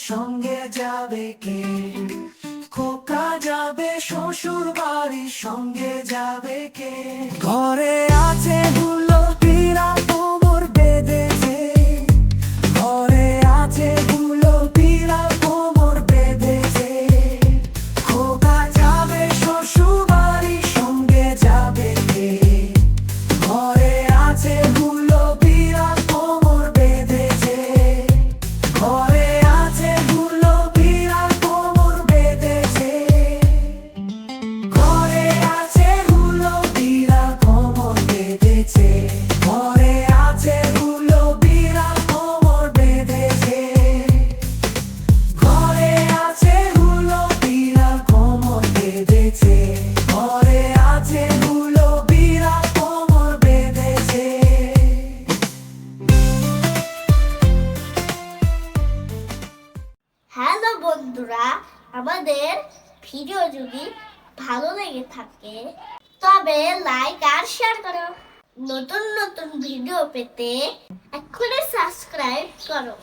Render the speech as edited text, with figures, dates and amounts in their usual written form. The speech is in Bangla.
সঙ্গে যাবে কে? খোকা যাবে শ্বশুর বাড়ি, সঙ্গে যাবে কে? ঘরে আছে হুলো পীড়া, কোমর বেঁধেছে। ঘরে আছে হুলো পীড়া, কোমর বেঁধেছে। খোকা যাবে শ্বশুর বাড়ি, সঙ্গে যাবে কে? ঘরে আছে হুলো পীড়া, কোমর বেঁধেছে। ঘরে আছে হুলো পীড়া, কোমর বেঁধেছে। ঘরে আছে হুলো পীড়া, কোমর বেঁধেছে। ঘরে আছে হুলো পীড়া, কোমর বেঁধেছে। ঘরে আছে হুলো পীড়া, কোমর বেঁধেছে। ঘরে আছে হুলো পীড়া, কোমর বেঁধেছে। হ্যালো বন্ধুরা, আমাদের ভিডিও যদি ভালো লেগে থাকে তবে লাইক আর শেয়ার করো। নতুন নতুন ভিডিও পেতে এক্ষুনি সাবস্ক্রাইব করো।